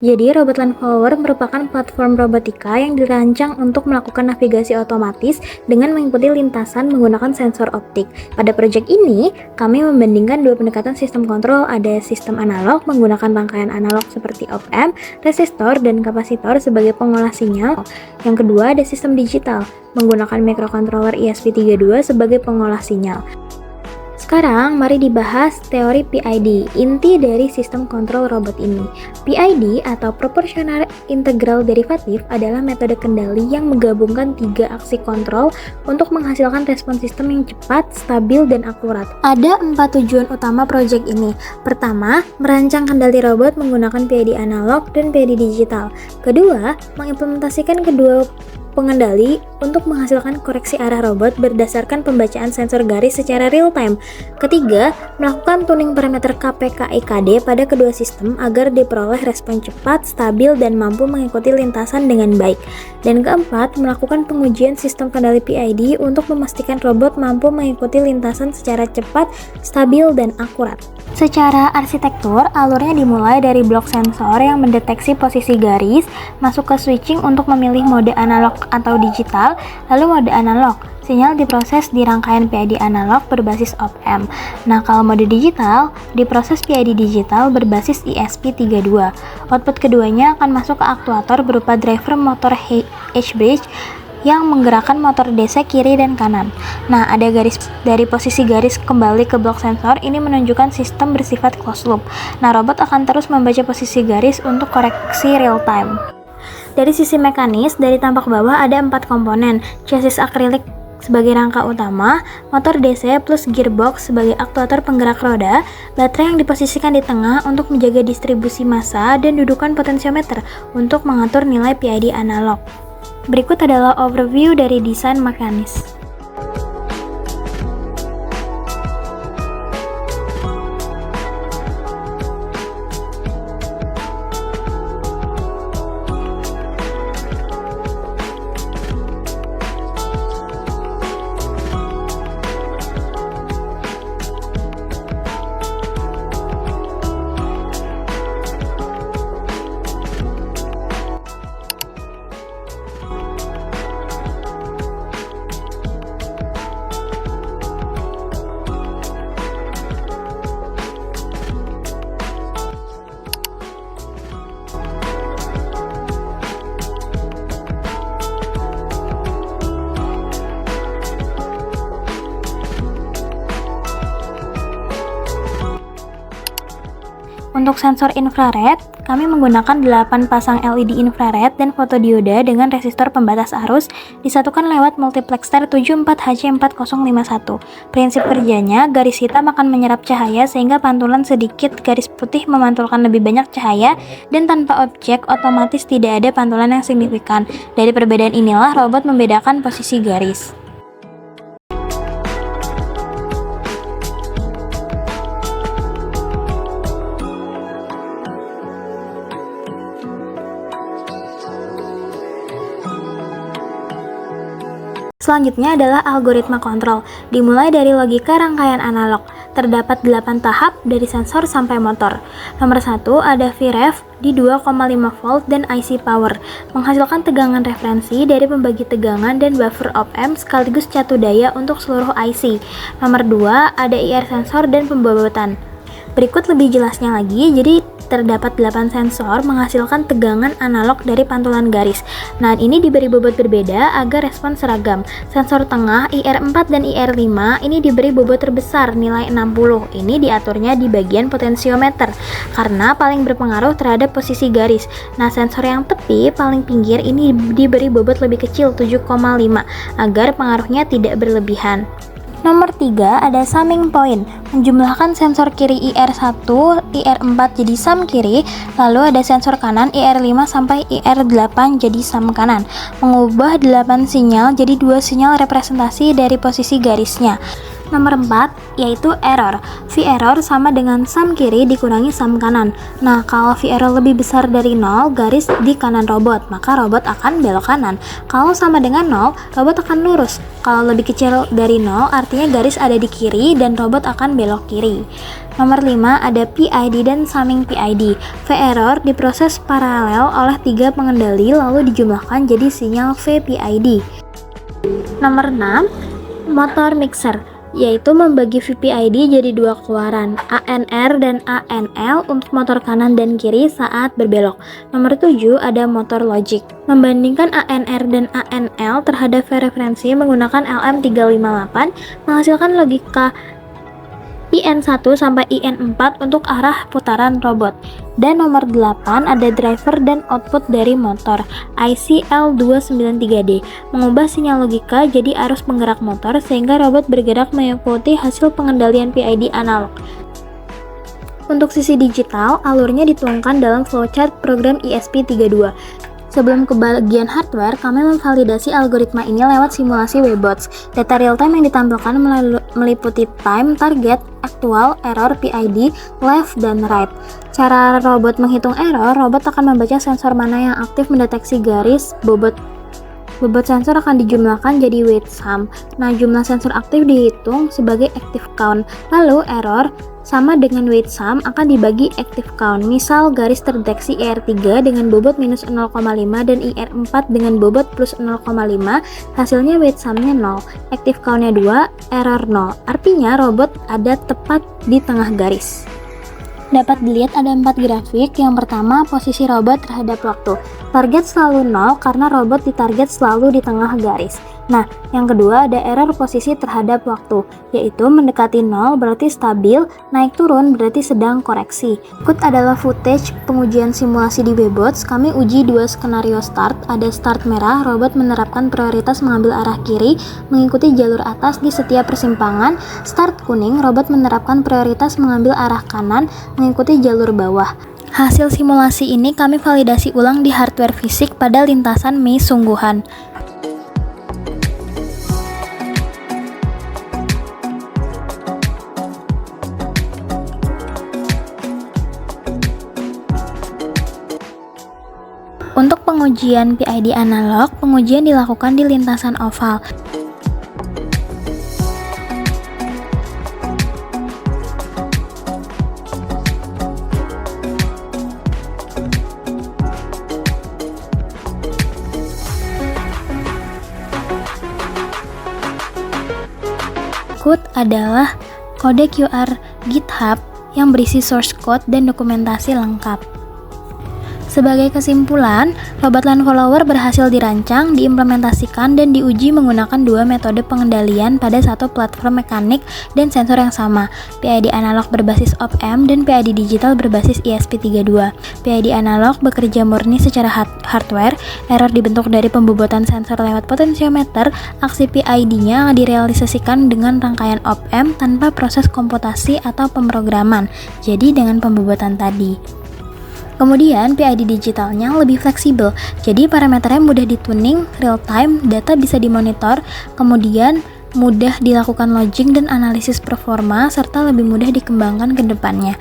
Jadi, robot land follower merupakan platform robotika yang dirancang untuk melakukan navigasi otomatis dengan mengikuti lintasan menggunakan sensor optik. Pada proyek ini, kami membandingkan dua pendekatan sistem kontrol, ada sistem analog menggunakan rangkaian analog seperti op-amp, resistor, dan kapasitor sebagai pengolah sinyal. Yang kedua, ada sistem digital menggunakan microcontroller ESP32 sebagai pengolah sinyal. Sekarang, mari dibahas teori PID, inti dari sistem kontrol robot ini. PID atau Proportional Integral Derivative adalah metode kendali yang menggabungkan tiga aksi kontrol untuk menghasilkan respon sistem yang cepat, stabil, dan akurat. Ada 4 tujuan utama proyek ini. Pertama, merancang kendali robot menggunakan PID analog dan PID digital. Kedua, mengimplementasikan kedua pengendali untuk menghasilkan koreksi arah robot berdasarkan pembacaan sensor garis secara real time. Ketiga, melakukan tuning parameter KPK/IKD pada kedua sistem agar diperoleh respon cepat, stabil, dan mampu mengikuti lintasan dengan baik. Dan keempat, melakukan pengujian sistem kendali PID untuk memastikan robot mampu mengikuti lintasan secara cepat, stabil, dan akurat. Secara arsitektur, alurnya dimulai dari blok sensor yang mendeteksi posisi garis, masuk ke switching untuk memilih mode analog atau digital, lalu mode analog. Sinyal diproses di rangkaian PID analog berbasis op-amp. Nah, kalau mode digital, diproses PID digital berbasis ESP32. Output keduanya akan masuk ke aktuator berupa driver motor H-bridge yang menggerakkan motor DC kiri dan kanan. Nah, ada garis dari posisi garis kembali ke blok sensor, ini menunjukkan sistem bersifat closed loop. Nah, robot akan terus membaca posisi garis untuk koreksi real time. Dari sisi mekanis, dari tampak bawah ada 4 komponen, chassis akrilik sebagai rangka utama, motor DC plus gearbox sebagai aktuator penggerak roda, baterai yang diposisikan di tengah untuk menjaga distribusi massa, dan dudukan potensiometer untuk mengatur nilai PID analog. Berikut adalah overview dari desain mekanis. Untuk sensor infrared, kami menggunakan 8 pasang LED infrared dan fotodioda dengan resistor pembatas arus disatukan lewat multiplexer 74HC4051. Prinsip kerjanya, garis hitam akan menyerap cahaya sehingga pantulan sedikit, garis putih memantulkan lebih banyak cahaya, dan tanpa objek otomatis tidak ada pantulan yang signifikan. Dari perbedaan inilah robot membedakan posisi garis. Selanjutnya adalah algoritma kontrol, dimulai dari logika rangkaian analog. Terdapat 8 tahap dari sensor sampai motor. Nomor 1 ada VREF di 2,5 volt dan IC power, menghasilkan tegangan referensi dari pembagi tegangan dan buffer op-amp sekaligus catu daya untuk seluruh IC. Nomor 2 ada IR sensor dan pembobotan. Berikut lebih jelasnya lagi, jadi terdapat 8 sensor menghasilkan tegangan analog dari pantulan garis. Nah, ini diberi bobot berbeda agar respon seragam. Sensor tengah IR4 dan IR5 ini diberi bobot terbesar nilai 60. Ini diaturnya di bagian potensiometer karena paling berpengaruh terhadap posisi garis. Nah, sensor yang tepi paling pinggir ini diberi bobot lebih kecil 7,5 agar pengaruhnya tidak berlebihan. Nomor 3 ada summing point, menjumlahkan sensor kiri IR1, IR4 jadi sum kiri, lalu ada sensor kanan IR5 sampai IR8 jadi sum kanan, mengubah 8 sinyal jadi 2 sinyal representasi dari posisi garisnya. Nomor 4 yaitu error. V-error sama dengan sum kiri dikurangi sum kanan. Nah, kalau V-error lebih besar dari 0 garis di kanan robot, maka robot akan belok kanan. Kalau sama dengan 0, robot akan lurus. Kalau lebih kecil dari 0, artinya garis ada di kiri dan robot akan belok kiri. Nomor 5 ada PID dan summing PID. V-error diproses paralel oleh 3 pengendali lalu dijumlahkan jadi sinyal VPID. Nomor 6 motor mixer, yaitu membagi VPID jadi 2 keluaran, ANR dan ANL untuk motor kanan dan kiri saat berbelok. Nomor 7 ada motor logic, membandingkan ANR dan ANL terhadap referensi menggunakan LM358 menghasilkan logika IN1 sampai IN4 untuk arah putaran robot. Dan nomor 8 ada driver dan output dari motor, IC-L293D, mengubah sinyal logika jadi arus penggerak motor sehingga robot bergerak mengikuti hasil pengendalian PID analog. Untuk sisi digital, alurnya dituangkan dalam flowchart program ESP32. Sebelum ke bagian hardware, kami memvalidasi algoritma ini lewat simulasi Webots. Data real-time yang ditampilkan meliputi time, target, aktual, error, PID, left, dan right. Cara robot menghitung error, robot akan membaca sensor mana yang aktif mendeteksi garis, bobot sensor akan dijumlahkan jadi weight sum. Nah, jumlah sensor aktif dihitung sebagai active count. Lalu error sama dengan weight sum akan dibagi active count. Misal garis terdeteksi IR3 dengan bobot minus 0,5 dan IR4 dengan bobot plus 0,5, hasilnya weight sumnya 0, active countnya 2, error 0. Artinya robot ada tepat di tengah garis. Dapat dilihat ada 4 grafik. Yang pertama, posisi robot terhadap waktu. Target selalu 0 karena robot ditarget selalu di tengah garis. Nah, yang kedua ada error posisi terhadap waktu, yaitu mendekati 0 berarti stabil, naik turun berarti sedang koreksi. Berikut adalah footage pengujian simulasi di Webots. Kami uji 2 skenario start. Ada start merah, robot menerapkan prioritas mengambil arah kiri, mengikuti jalur atas di setiap persimpangan. Start kuning, robot menerapkan prioritas mengambil arah kanan, mengikuti jalur bawah. Hasil simulasi ini kami validasi ulang di hardware fisik pada lintasan maze sungguhan. Untuk pengujian PID analog, pengujian dilakukan di lintasan oval. Berikut adalah kode QR GitHub yang berisi source code dan dokumentasi lengkap. Sebagai kesimpulan, robot land follower berhasil dirancang, diimplementasikan, dan diuji menggunakan 2 metode pengendalian pada satu platform mekanik dan sensor yang sama, PID analog berbasis op-amp dan PID digital berbasis ESP32. PID analog bekerja murni secara hardware, error dibentuk dari pembobotan sensor lewat potensiometer, aksi PID-nya direalisasikan dengan rangkaian op-amp tanpa proses komputasi atau pemrograman, jadi dengan pembobotan tadi. Kemudian PID digitalnya lebih fleksibel, jadi parameternya mudah dituning, real time, data bisa dimonitor, kemudian mudah dilakukan logging dan analisis performa, serta lebih mudah dikembangkan ke depannya.